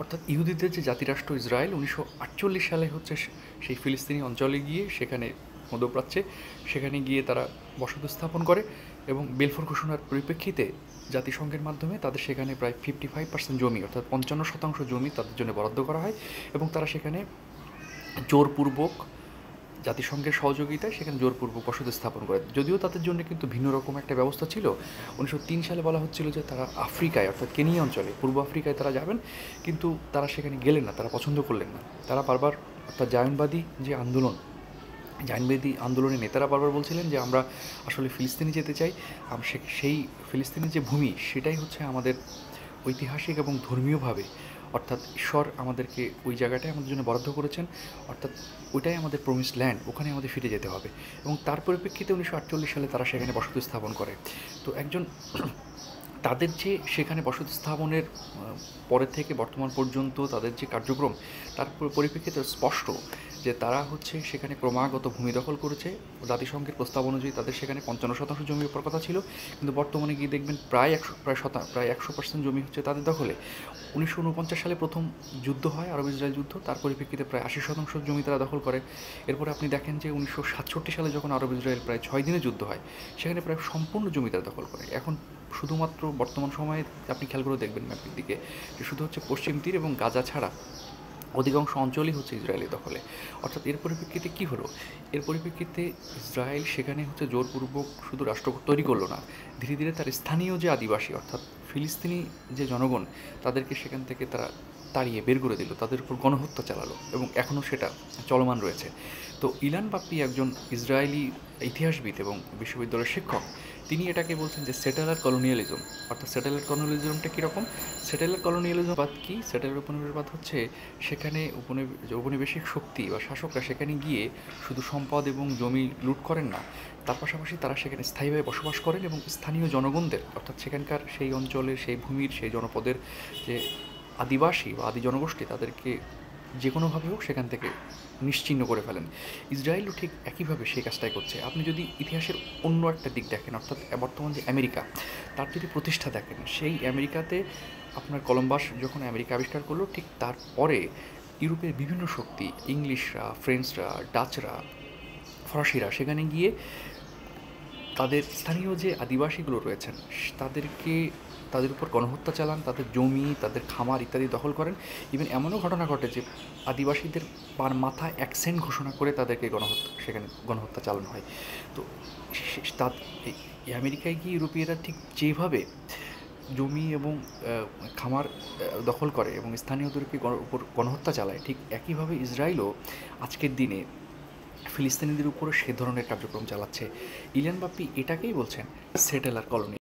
অর্থাৎ ইহুদিদের যে জাতিরাষ্ট্র ইসরায়েল 1948 সালে হচ্ছে সেই ফিলিস্তিনি অঞ্চলে গিয়ে সেখানে মধ্যপ্রাচ্যে সেখানে গিয়ে তারা বসতি স্থাপন করে এবং বেলফোর ঘোষণার পরিপ্রেক্ষিতে জাতিসংঘের মাধ্যমে তাদের সেখানে প্রায় 55% জমি অর্থাৎ 55% জমি তাদের জন্য বরাদ্দ করা হয় এবং তারা সেখানে জোরপূর্বক জাতিসংঘের সহযোগিতায় সেখানে জোরপূর্বক বসতি স্থাপন করে। যদিও তাদের জন্য কিন্তু ভিন্ন রকম একটা ব্যবস্থা ছিল। 1903 সালে বলা হচ্ছিল যে তারা আফ্রিকায় অর্থাৎ কেনিয়া অঞ্চলে পূর্ব আফ্রিকায় তারা যাবেন, কিন্তু তারা সেখানে গেলেন না, তারা পছন্দ করলেন না। তারা বারবার অর্থাৎ জায়নবাদী যে আন্দোলন, জায়নবাদী আন্দোলনের নেতারা বারবার বলছিলেন যে আমরা আসলে ফিলিস্তিনে যেতে চাই, সেই ফিলিস্তিনের যে ভূমি সেটাই হচ্ছে আমাদের ঐতিহাসিক এবং ধর্মীয়ভাবে, অর্থাৎ ঈশ্বর আমাদেরকে ওই জায়গাটায় আমাদের জন্য বরাদ্দ করেছেন, অর্থাৎ ওইটাই আমাদের প্রমিসড ল্যান্ড, ওখানে আমাদের ফিরে যেতে হবে। এবং তার পরিপ্রেক্ষিতে 1948 সালে তারা সেখানে বসতি স্থাপন করে। তো একজন তাদের যে সেখানে বসতি স্থাপনের পরের থেকে বর্তমান পর্যন্ত তাদের যে কার্যক্রম, তার পরিপ্রেক্ষিতে স্পষ্ট যে তারা হচ্ছে সেখানে ক্রমাগত ভূমি দখল করেছে। জাতিসংঘের প্রস্তাব অনুযায়ী তাদের সেখানে 55% জমির উপর কথা ছিল, কিন্তু বর্তমানে গিয়ে দেখবেন প্রায় 100% জমি হচ্ছে তাদের দখলে। 1949 সালে প্রথম যুদ্ধ হয়, আরব ইসরায়েল যুদ্ধ, তার পরিপ্রেক্ষিতে প্রায় 80% জমি তারা দখল করে। এরপরে আপনি দেখেন যে 1967 সালে যখন আরব ইসরায়েল প্রায় 6 দিনে যুদ্ধ হয়, সেখানে প্রায় সম্পূর্ণ জমি তারা দখল করে। এখন শুধুমাত্র বর্তমান সময়ে আপনি খেয়াল করে দেখবেন ম্যাপের দিকে যে শুধু হচ্ছে পশ্চিম তীর এবং গাজা ছাড়া অধিকাংশ অঞ্চলই হচ্ছে ইসরায়েলি দখলে। অর্থাৎ এর পরিপ্রেক্ষিতে কী হলো? এর পরিপ্রেক্ষিতে ইসরায়েল সেখানে হচ্ছে জোরপূর্বক শুধু রাষ্ট্র তৈরি করলো না, ধীরে ধীরে তার স্থানীয় যে আদিবাসী অর্থাৎ ফিলিস্তিনি যে জনগণ, তাদেরকে সেখান থেকে তারা তাড়িয়ে বের করে দিল, তাদের উপর গণহত্যা চালালো এবং এখনও সেটা চলমান রয়েছে। তো ইলান বাপ্পি একজন ইসরায়েলি ইতিহাসবিদ এবং বিশ্ববিদ্যালয়ের শিক্ষক, তিনি এটাকে বলছেন যে সেটেলার কলোনিয়ালিজম। অর্থাৎ সেটেলার কলোনিয়ালিজমটা কীরকম? সেটেলার কলোনিয়ালিজম বাদ কি? সেটেলার উপনিবেশবাদ হচ্ছে সেখানে ঔপনিবেশিক শক্তি বা শাসকরা সেখানে গিয়ে শুধু সম্পদ এবং জমি লুট করেন না, তার পাশাপাশি তারা সেখানে স্থায়ীভাবে বসবাস করেন এবং স্থানীয় জনগণদের অর্থাৎ সেখানকার সেই অঞ্চলের সেই ভূমির সেই জনপদের যে আদিবাসী বা আদি জনগোষ্ঠী, তাদেরকে যে কোনোভাবে হোক সেখান থেকে নিশ্চিহ্ন করে ফেলেন। ইসরায়েলও ঠিক একইভাবে সেই কাজটাই করছে। আপনি যদি ইতিহাসের অন্য একটা দিক দেখেন, অর্থাৎ বর্তমান যে আমেরিকা, তার যদি প্রতিষ্ঠা দেখেন, সেই আমেরিকাতে আপনার কলম্বাস যখন আমেরিকা আবিষ্কার করলো, ঠিক তারপরে ইউরোপের বিভিন্ন শক্তি, ইংলিশরা, ফ্রেঞ্চরা, ডাচরা, ফরাসিরা সেখানে গিয়ে তাদের স্থানীয় যে আদিবাসীগুলো রয়েছেন তাদের উপর গণহত্যা চালান, তাদের জমি, তাদের খামার ইত্যাদি দখল করেন। ইভেন এমনও ঘটনা ঘটে যে আদিবাসীদের পার মাথায় 1 সেন্ট ঘোষণা করে তাদেরকে সেখানে গণহত্যা চালানো হয়। তো এই আমেরিকায় গিয়ে ইউরোপীয়রা ঠিক যেভাবে জমি এবং খামার দখল করে এবং স্থানীয়দেরকে উপর গণহত্যা চালায়, ঠিক একইভাবে ইসরায়েলও আজকের দিনে ফিলিস্তিনিদের উপরে সে ধরনের কার্যক্রম চালাচ্ছে। ইলিয়ান বাপ্পি এটাকেই বলছেন সেটেলার কলোনি।